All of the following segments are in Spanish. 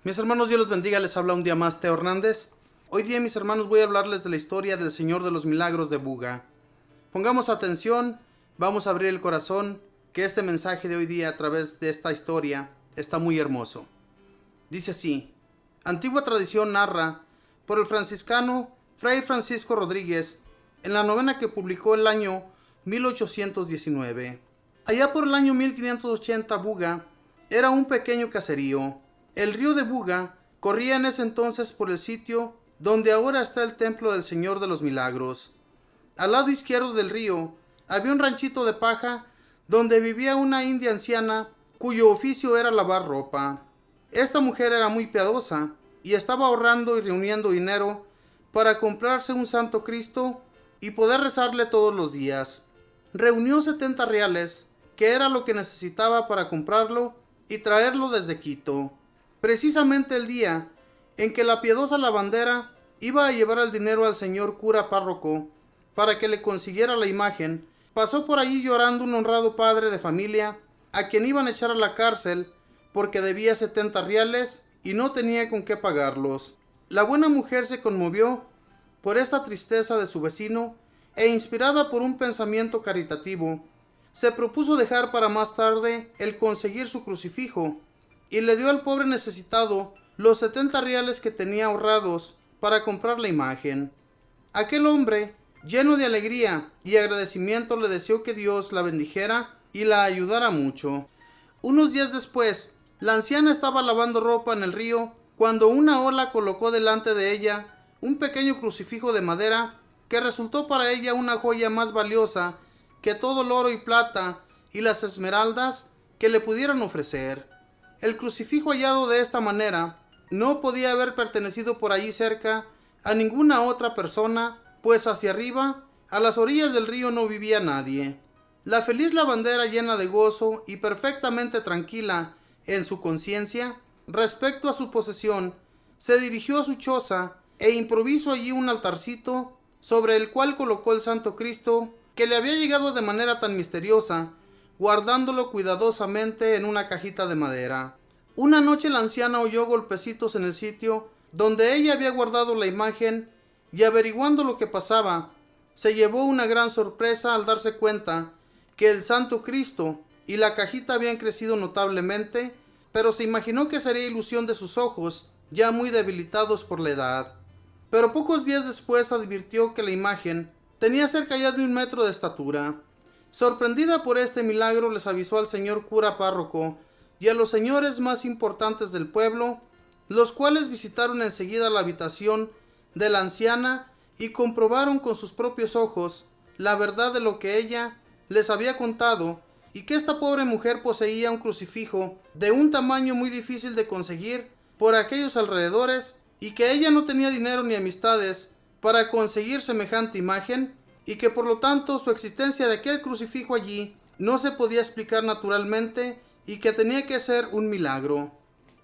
Mis hermanos, Dios los bendiga, les habla un día más Teo Hernández. Hoy día, mis hermanos, voy a hablarles de la historia del Señor de los Milagros de Buga. Pongamos atención, vamos a abrir el corazón, que este mensaje de hoy día a través de esta historia está muy hermoso. Dice así: antigua tradición narra por el franciscano Fray Francisco Rodríguez en la novena que publicó el año 1819. Allá por el año 1580, Buga era un pequeño caserío. El río de Buga corría en ese entonces por el sitio donde ahora está el templo del Señor de los Milagros. Al lado izquierdo del río había un ranchito de paja donde vivía una india anciana cuyo oficio era lavar ropa. Esta mujer era muy piadosa y estaba ahorrando y reuniendo dinero para comprarse un Santo Cristo y poder rezarle todos los días. Reunió 70 reales, que era lo que necesitaba para comprarlo y traerlo desde Quito. Precisamente el día en que la piadosa lavandera iba a llevar el dinero al señor cura párroco para que le consiguiera la imagen, pasó por allí llorando un honrado padre de familia a quien iban a echar a la cárcel porque debía 70 reales y no tenía con qué pagarlos. La buena mujer se conmovió por esta tristeza de su vecino e, inspirada por un pensamiento caritativo, se propuso dejar para más tarde el conseguir su crucifijo y le dio al pobre necesitado los 70 reales que tenía ahorrados para comprar la imagen. Aquel hombre, lleno de alegría y agradecimiento, le deseó que Dios la bendijera y la ayudara mucho. Unos días después, la anciana estaba lavando ropa en el río cuando una ola colocó delante de ella un pequeño crucifijo de madera que resultó para ella una joya más valiosa que todo el oro y plata y las esmeraldas que le pudieran ofrecer. El crucifijo hallado de esta manera no podía haber pertenecido por allí cerca a ninguna otra persona, pues hacia arriba, a las orillas del río, no vivía nadie. La feliz lavandera, llena de gozo y perfectamente tranquila en su conciencia respecto a su posesión, se dirigió a su choza e improvisó allí un altarcito sobre el cual colocó el Santo Cristo que le había llegado de manera tan misteriosa, guardándolo cuidadosamente en una cajita de madera. Una noche la anciana oyó golpecitos en el sitio donde ella había guardado la imagen y, averiguando lo que pasaba, se llevó una gran sorpresa al darse cuenta que el Santo Cristo y la cajita habían crecido notablemente, pero se imaginó que sería ilusión de sus ojos, ya muy debilitados por la edad. Pero pocos días después advirtió que la imagen tenía cerca ya de 1 metro de estatura. Sorprendida por este milagro, les avisó al señor cura párroco y a los señores más importantes del pueblo, los cuales visitaron enseguida la habitación de la anciana y comprobaron con sus propios ojos la verdad de lo que ella les había contado, y que esta pobre mujer poseía un crucifijo de un tamaño muy difícil de conseguir por aquellos alrededores, y que ella no tenía dinero ni amistades para conseguir semejante imagen, y que por lo tanto su existencia de aquel crucifijo allí no se podía explicar naturalmente y que tenía que ser un milagro.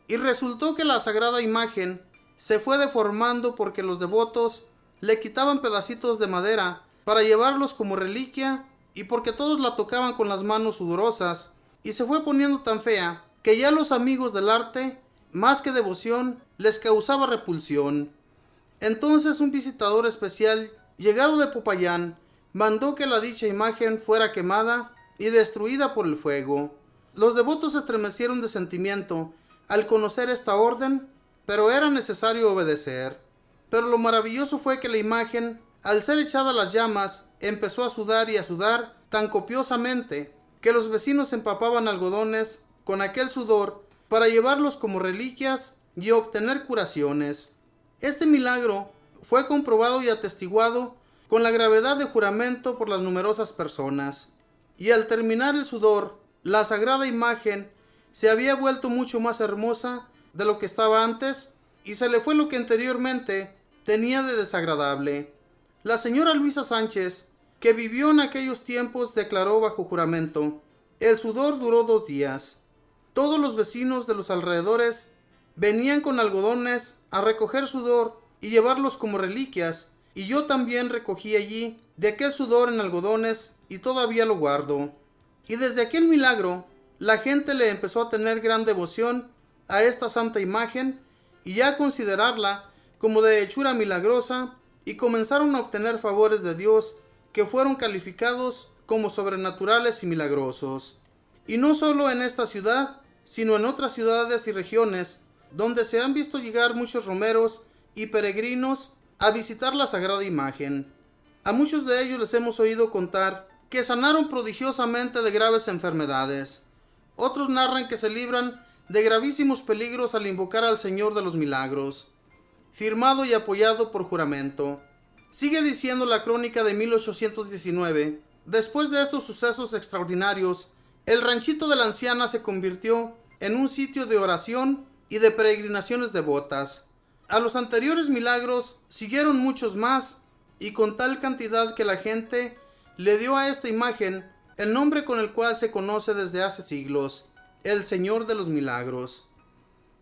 Y resultó que la sagrada imagen se fue deformando porque los devotos le quitaban pedacitos de madera para llevarlos como reliquia, y porque todos la tocaban con las manos sudorosas, y se fue poniendo tan fea que ya los amigos del arte, más que devoción, les causaba repulsión. Entonces un visitador especial, llegado de Popayán, mandó que la dicha imagen fuera quemada y destruida por el fuego. Los devotos se estremecieron de sentimiento al conocer esta orden, pero era necesario obedecer. Pero lo maravilloso fue que la imagen, al ser echada a las llamas, empezó a sudar y a sudar tan copiosamente que los vecinos empapaban algodones con aquel sudor para llevarlos como reliquias y obtener curaciones. Este milagro fue comprobado y atestiguado con la gravedad de juramento por las numerosas personas, y al terminar el sudor, la sagrada imagen se había vuelto mucho más hermosa de lo que estaba antes, y se le fue lo que anteriormente tenía de desagradable. La señora Luisa Sánchez, que vivió en aquellos tiempos, declaró bajo juramento: el sudor duró 2 días. Todos los vecinos de los alrededores venían con algodones a recoger sudor y llevarlos como reliquias, y yo también recogí allí de aquel sudor en algodones y todavía lo guardo. Y desde aquel milagro la gente le empezó a tener gran devoción a esta santa imagen, y ya considerarla como de hechura milagrosa, y comenzaron a obtener favores de Dios que fueron calificados como sobrenaturales y milagrosos. Y no solo en esta ciudad, sino en otras ciudades y regiones, donde se han visto llegar muchos romeros y peregrinos a visitar la sagrada imagen. A muchos de ellos les hemos oído contar que sanaron prodigiosamente de graves enfermedades. Otros narran que se libran de gravísimos peligros al invocar al Señor de los Milagros, firmado y apoyado por juramento. Sigue diciendo la crónica de 1819, después de estos sucesos extraordinarios, el ranchito de la anciana se convirtió en un sitio de oración y de peregrinaciones devotas. A los anteriores milagros siguieron muchos más, y con tal cantidad que la gente le dio a esta imagen el nombre con el cual se conoce desde hace siglos, el Señor de los Milagros.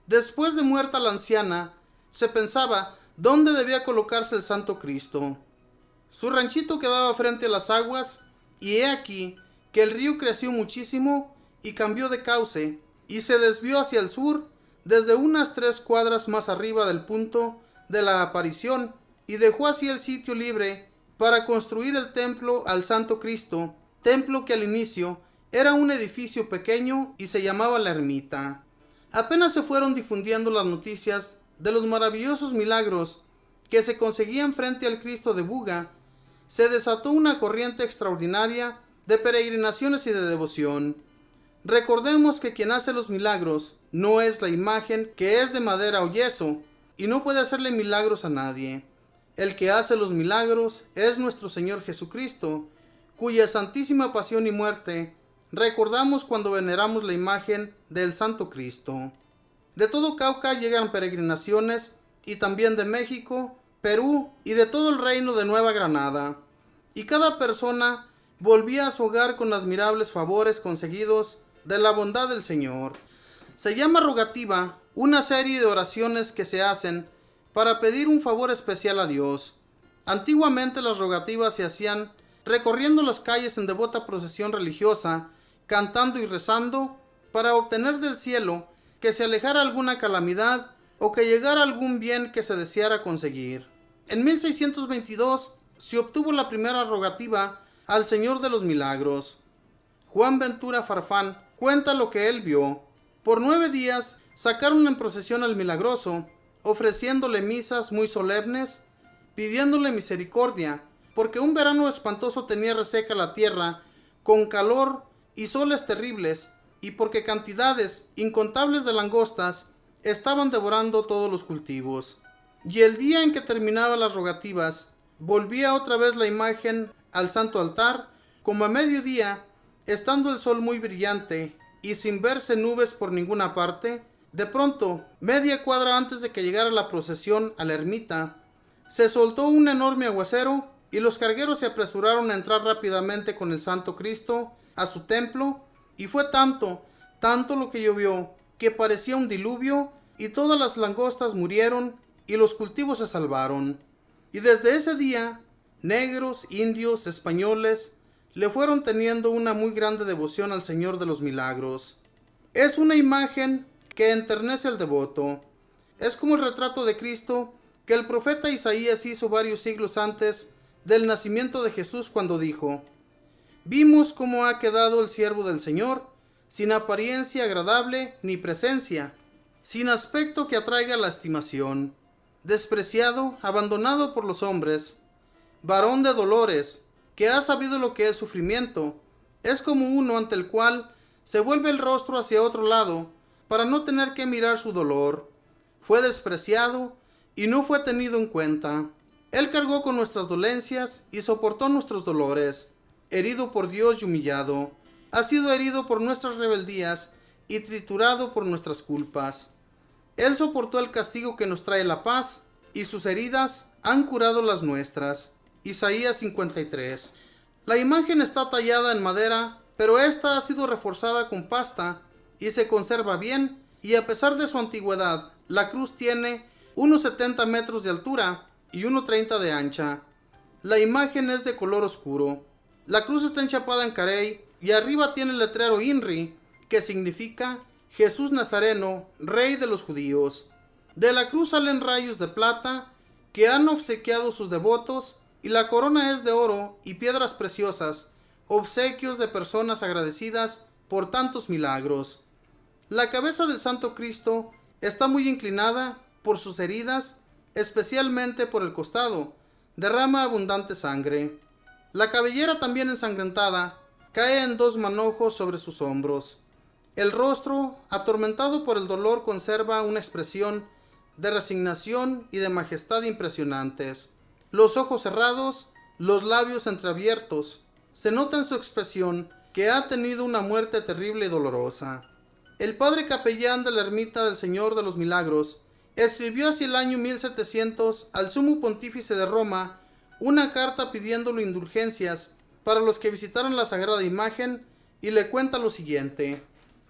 Después de muerta la anciana, se pensaba dónde debía colocarse el Santo Cristo. Su ranchito quedaba frente a las aguas, y he aquí que el río creció muchísimo y cambió de cauce, y se desvió hacia el sur desde unas 3 cuadras más arriba del punto de la aparición, y dejó así el sitio libre para construir el templo al Santo Cristo, templo que al inicio era un edificio pequeño y se llamaba la ermita. Apenas se fueron difundiendo las noticias de los maravillosos milagros que se conseguían frente al Cristo de Buga, se desató una corriente extraordinaria de peregrinaciones y de devoción. Recordemos que quien hace los milagros no es la imagen, que es de madera o yeso, y no puede hacerle milagros a nadie. El que hace los milagros es nuestro Señor Jesucristo, cuya santísima pasión y muerte recordamos cuando veneramos la imagen del Santo Cristo. De todo Cauca llegan peregrinaciones, y también de México, Perú y de todo el reino de Nueva Granada, y cada persona volvía a su hogar con admirables favores conseguidos de la bondad del Señor. Se llama rogativa una serie de oraciones que se hacen para pedir un favor especial a Dios. Antiguamente las rogativas se hacían recorriendo las calles en devota procesión religiosa, cantando y rezando para obtener del cielo que se alejara alguna calamidad o que llegara algún bien que se deseara conseguir. En 1622 se obtuvo la primera rogativa al Señor de los Milagros. Juan Ventura Farfán cuenta lo que él vio. Por 9 días sacaron en procesión al milagroso, ofreciéndole misas muy solemnes, pidiéndole misericordia, porque un verano espantoso tenía reseca la tierra, con calor y soles terribles, y porque cantidades incontables de langostas estaban devorando todos los cultivos. Y el día en que terminaban las rogativas, volvía otra vez la imagen al santo altar, como a mediodía, estando el sol muy brillante y sin verse nubes por ninguna parte. De pronto, media cuadra antes de que llegara la procesión a la ermita, se soltó un enorme aguacero, y los cargueros se apresuraron a entrar rápidamente con el Santo Cristo a su templo, y fue tanto lo que llovió, que parecía un diluvio, y todas las langostas murieron, y los cultivos se salvaron. Y desde ese día, negros, indios, españoles, le fueron teniendo una muy grande devoción al Señor de los Milagros. Es una imagen que enternece al devoto. Es como el retrato de Cristo que el profeta Isaías hizo varios siglos antes del nacimiento de Jesús, cuando dijo: vimos cómo ha quedado el siervo del Señor, sin apariencia agradable ni presencia, sin aspecto que atraiga la estimación, despreciado, abandonado por los hombres, varón de dolores, que ha sabido lo que es sufrimiento. Es como uno ante el cual se vuelve el rostro hacia otro lado para no tener que mirar su dolor. Fue despreciado y no fue tenido en cuenta. Él cargó con nuestras dolencias y soportó nuestros dolores. Herido por Dios y humillado, ha sido herido por nuestras rebeldías y triturado por nuestras culpas. Él soportó el castigo que nos trae la paz, y sus heridas han curado las nuestras. Isaías 53. La imagen está tallada en madera, pero esta ha sido reforzada con pasta y se conserva bien, y a pesar de su antigüedad, la cruz tiene unos 70 metros de altura y 1,30 de ancha. La imagen es de color oscuro. La cruz está enchapada en carey y arriba tiene el letrero INRI, que significa Jesús Nazareno, Rey de los Judíos. De la cruz salen rayos de plata que han obsequiado sus devotos, y la corona es de oro y piedras preciosas, obsequios de personas agradecidas por tantos milagros. La cabeza del Santo Cristo está muy inclinada por sus heridas, especialmente por el costado, derrama abundante sangre. La cabellera, también ensangrentada, cae en 2 manojos sobre sus hombros. El rostro, atormentado por el dolor, conserva una expresión de resignación y de majestad impresionantes. Los ojos cerrados, los labios entreabiertos. Se nota en su expresión que ha tenido una muerte terrible y dolorosa. El padre capellán de la ermita del Señor de los Milagros escribió hacia el año 1700 al sumo pontífice de Roma una carta pidiéndole indulgencias para los que visitaron la sagrada imagen, y le cuenta lo siguiente: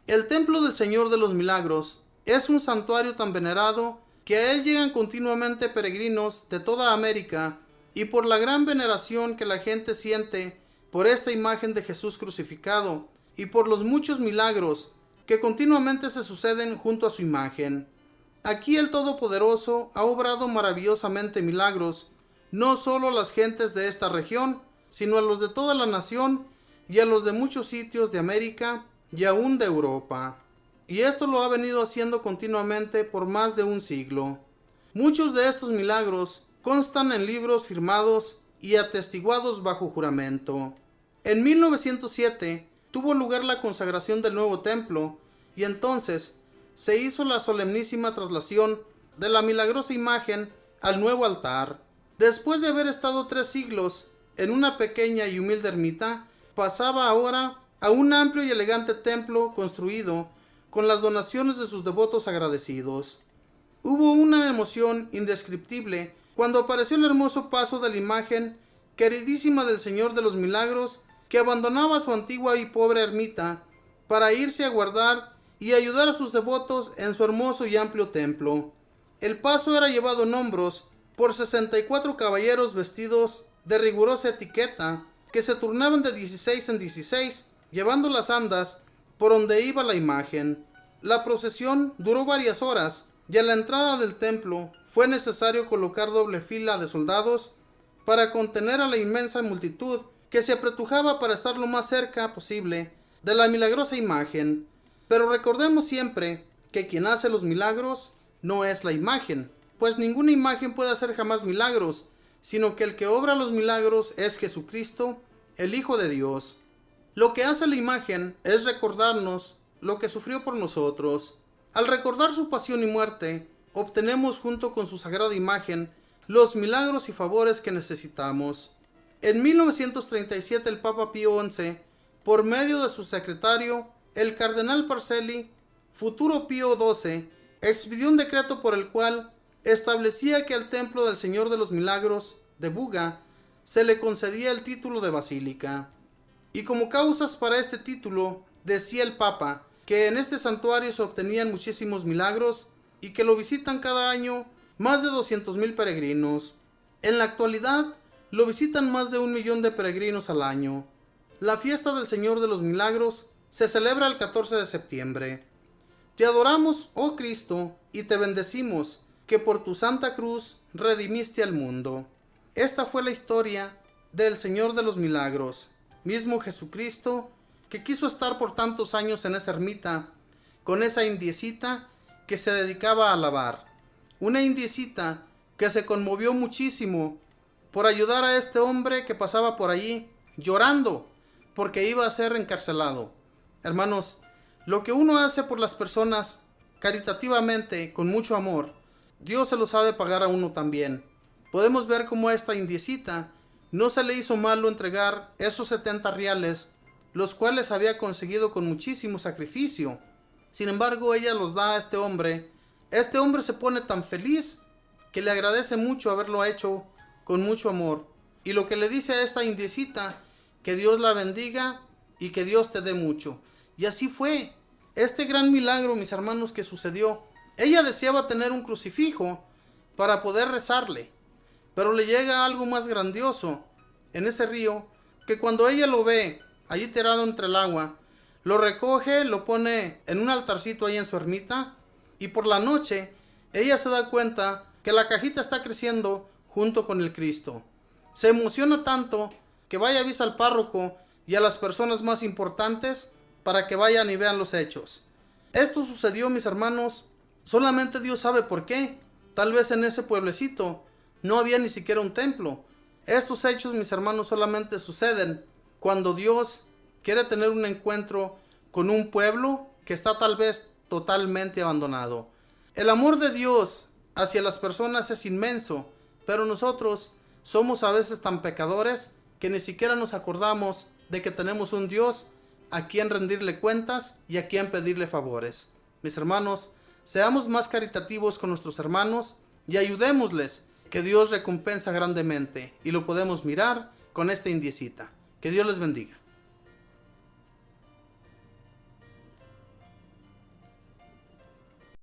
el templo del Señor de los Milagros es un santuario tan venerado que a él llegan continuamente peregrinos de toda América, y por la gran veneración que la gente siente por esta imagen de Jesús crucificado y por los muchos milagros que continuamente se suceden junto a su imagen. Aquí el Todopoderoso ha obrado maravillosamente milagros, no solo a las gentes de esta región, sino a los de toda la nación y a los de muchos sitios de América y aún de Europa. Y esto lo ha venido haciendo continuamente por más de un siglo. Muchos de estos milagros constan en libros firmados y atestiguados bajo juramento. En 1907 tuvo lugar la consagración del nuevo templo, y entonces se hizo la solemnísima traslación de la milagrosa imagen al nuevo altar. Después de haber estado 3 siglos en una pequeña y humilde ermita, pasaba ahora a un amplio y elegante templo construido con las donaciones de sus devotos agradecidos. Hubo una emoción indescriptible cuando apareció el hermoso paso de la imagen queridísima del Señor de los Milagros, que abandonaba su antigua y pobre ermita para irse a guardar y ayudar a sus devotos en su hermoso y amplio templo. El paso era llevado en hombros por 64 caballeros vestidos de rigurosa etiqueta, que se turnaban de 16 en 16, llevando las andas por donde iba la imagen. La procesión duró varias horas, y a la entrada del templo fue necesario colocar doble fila de soldados para contener a la inmensa multitud que se apretujaba para estar lo más cerca posible de la milagrosa imagen. Pero recordemos siempre que quien hace los milagros no es la imagen, pues ninguna imagen puede hacer jamás milagros, sino que el que obra los milagros es Jesucristo, el Hijo de Dios. Lo que hace la imagen es recordarnos lo que sufrió por nosotros. Al recordar su pasión y muerte, obtenemos junto con su sagrada imagen los milagros y favores que necesitamos. En 1937 el Papa Pío XI, por medio de su secretario, el cardenal Parcelli, futuro Pío XII, expidió un decreto por el cual establecía que al templo del Señor de los Milagros de Buga se le concedía el título de basílica. Y como causas para este título, decía el Papa que en este santuario se obtenían muchísimos milagros y que lo visitan cada año más de 200,000 peregrinos. En la actualidad lo visitan más de 1 millón de peregrinos al año. La fiesta del Señor de los Milagros se celebra el 14 de septiembre. Te adoramos, oh Cristo, y te bendecimos, que por tu santa cruz redimiste al mundo. Esta fue la historia del Señor de los Milagros, mismo Jesucristo, que quiso estar por tantos años en esa ermita, con esa indiecita que se dedicaba a alabar. Una indiecita que se conmovió muchísimo por ayudar a este hombre que pasaba por allí, llorando, porque iba a ser encarcelado. Hermanos, lo que uno hace por las personas caritativamente, con mucho amor, Dios se lo sabe pagar a uno también. Podemos ver cómo a esta indiecita no se le hizo malo entregar esos 70 reales, los cuales había conseguido con muchísimo sacrificio. Sin embargo, ella los da a este hombre. Este hombre se pone tan feliz que le agradece mucho haberlo hecho con mucho amor. Y lo que le dice a esta indiecita, que Dios la bendiga y que Dios te dé mucho. Y así fue. Este gran milagro, mis hermanos, que sucedió. Ella deseaba tener un crucifijo para poder rezarle, pero le llega algo más grandioso en ese río, que cuando ella lo ve allí tirado entre el agua, lo recoge, lo pone en un altarcito ahí en su ermita, y por la noche Ella se da cuenta que la cajita está creciendo junto con el Cristo. Se emociona tanto que vaya y avisa al párroco y a las personas más importantes para que vayan y vean los hechos. Esto sucedió, mis hermanos, solamente Dios sabe por qué. Tal vez en ese pueblecito no había ni siquiera un templo. Estos hechos, mis hermanos, solamente suceden cuando Dios quiere tener un encuentro con un pueblo que está tal vez totalmente abandonado. El amor de Dios hacia las personas es inmenso, pero nosotros somos a veces tan pecadores que ni siquiera nos acordamos de que tenemos un Dios a quien rendirle cuentas y a quien pedirle favores. Mis hermanos, seamos más caritativos con nuestros hermanos y ayudémosles, que Dios recompensa grandemente, y lo podemos mirar con esta indiecita. Que Dios les bendiga.